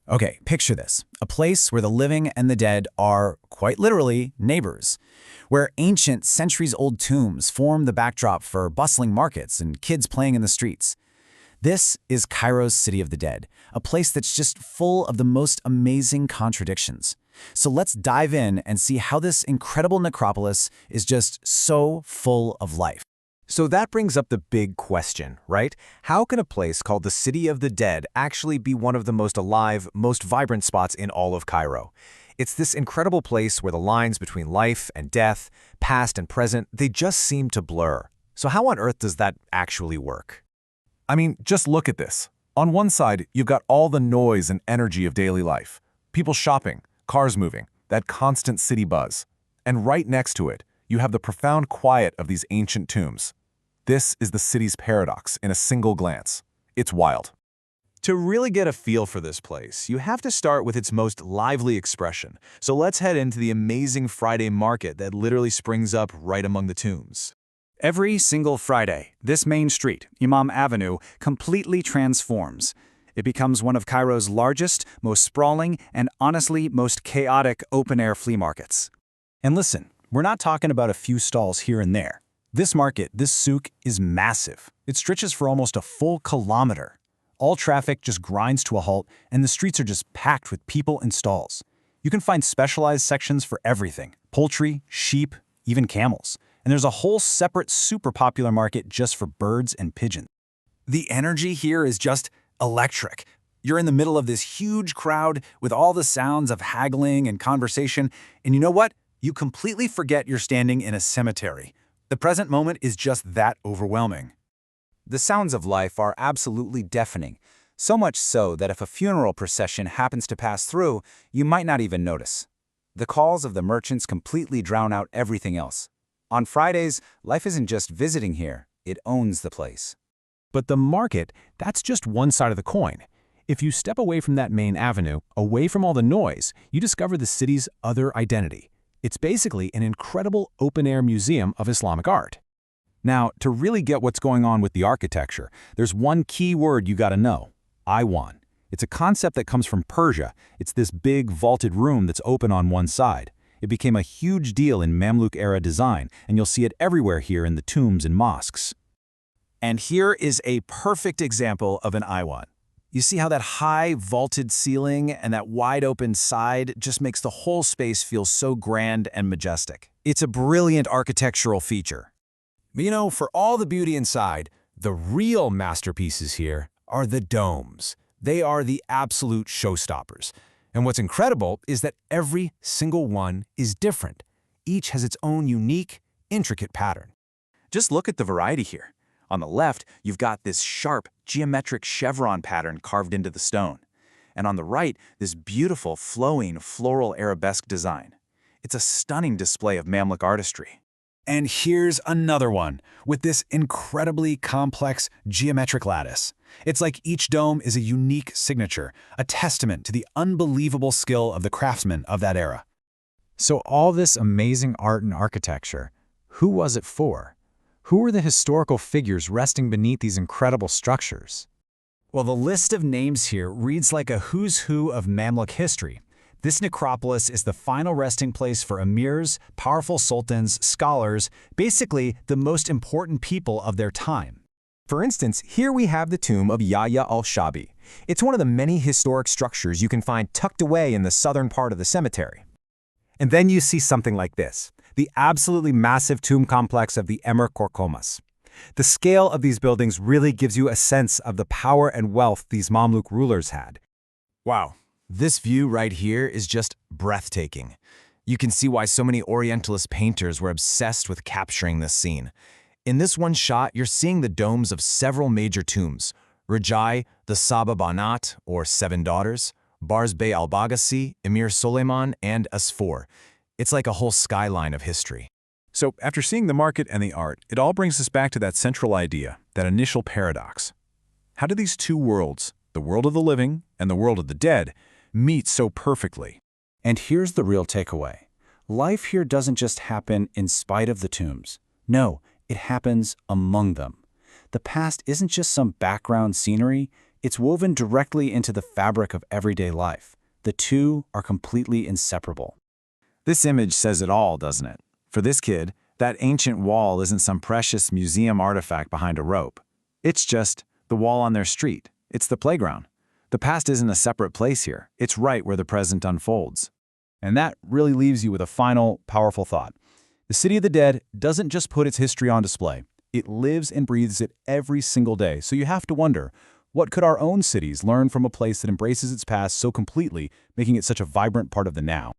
Okay, picture this. A place where the living and the dead are, quite literally, neighbors. Where ancient, centuries-old tombs form the backdrop for bustling markets and kids playing in the streets. This is Cairo's City of the Dead, a place that's just full of the most amazing contradictions. So let's dive in and see how this incredible necropolis is just so full of life. So that brings up the big question, right? How can a place called the City of the Dead actually be one of the most alive, most vibrant spots in all of Cairo? It's this incredible place where the lines between life and death, past and present, they just seem to blur. So how on earth does that actually work? I mean, just look at this. On one side, you've got all the noise and energy of daily life. People shopping, cars moving, that constant city buzz. And right next to it, you have the profound quiet of these ancient tombs. This is the city's paradox in a single glance. It's wild. To really get a feel for this place, you have to start with its most lively expression. So let's head into the amazing Friday market that literally springs up right among the tombs. Every single Friday, this main street, Imam Avenue, completely transforms. It becomes one of Cairo's largest, most sprawling, and honestly most chaotic open-air flea markets. And listen, we're not talking about a few stalls here and there. This market, this souk, is massive. It stretches for almost a full kilometer. All traffic just grinds to a halt, and the streets are just packed with people and stalls. You can find specialized sections for everything: poultry, sheep, even camels. And there's a whole separate super popular market just for birds and pigeons. The energy here is just electric. You're in the middle of this huge crowd with all the sounds of haggling and conversation, and you know what? You completely forget you're standing in a cemetery. The present moment is just that overwhelming. The sounds of life are absolutely deafening, so much so that if a funeral procession happens to pass through, you might not even notice. The calls of the merchants completely drown out everything else. On Fridays, life isn't just visiting here, it owns the place. But the market, that's just one side of the coin. If you step away from that main avenue, away from all the noise, you discover the city's other identity. It's basically an incredible open-air museum of Islamic art. Now, to really get what's going on with the architecture, there's one key word you gotta know: Iwan. It's a concept that comes from Persia. It's this big, vaulted room that's open on one side. It became a huge deal in Mamluk-era design, and you'll see it everywhere here in the tombs and mosques. And here is a perfect example of an Iwan. You see how that high, vaulted ceiling and that wide-open side just makes the whole space feel so grand and majestic. It's a brilliant architectural feature. But you know, for all the beauty inside, the real masterpieces here are the domes. They are the absolute showstoppers. And what's incredible is that every single one is different. Each has its own unique, intricate pattern. Just look at the variety here. On the left, you've got this sharp, geometric chevron pattern carved into the stone. And on the right, this beautiful, flowing, floral arabesque design. It's a stunning display of Mamluk artistry. And here's another one, with this incredibly complex geometric lattice. It's like each dome is a unique signature, a testament to the unbelievable skill of the craftsmen of that era. So all this amazing art and architecture, who was it for? Who were the historical figures resting beneath these incredible structures? Well, the list of names here reads like a who's who of Mamluk history. This necropolis is the final resting place for emirs, powerful sultans, scholars, basically the most important people of their time. For instance, here we have the tomb of Yahya al-Shabi. It's one of the many historic structures you can find tucked away in the southern part of the cemetery. And then you see something like this, the absolutely massive tomb complex of the Emir Korkomas. The scale of these buildings really gives you a sense of the power and wealth these Mamluk rulers had. Wow, this view right here is just breathtaking. You can see why so many Orientalist painters were obsessed with capturing this scene. In this one shot, you're seeing the domes of several major tombs: Rajai, the Saba Banat, or Seven Daughters, Bars Bey al-Bagasi, Emir Suleiman, and Asfor. It's like a whole skyline of history. So after seeing the market and the art, it all brings us back to that central idea, that initial paradox. How do these two worlds, the world of the living and the world of the dead, meet so perfectly? And here's the real takeaway. Life here doesn't just happen in spite of the tombs. No, it happens among them. The past isn't just some background scenery, It's woven directly into the fabric of everyday life. The two are completely inseparable. This image says it all, doesn't it? For this kid, that ancient wall isn't some precious museum artifact behind a rope. It's just the wall on their street. It's the playground. The past isn't a separate place here. It's right where the present unfolds. And that really leaves you with a final, powerful thought. The City of the Dead doesn't just put its history on display. It lives and breathes it every single day. So you have to wonder, what could our own cities learn from a place that embraces its past so completely, making it such a vibrant part of the now?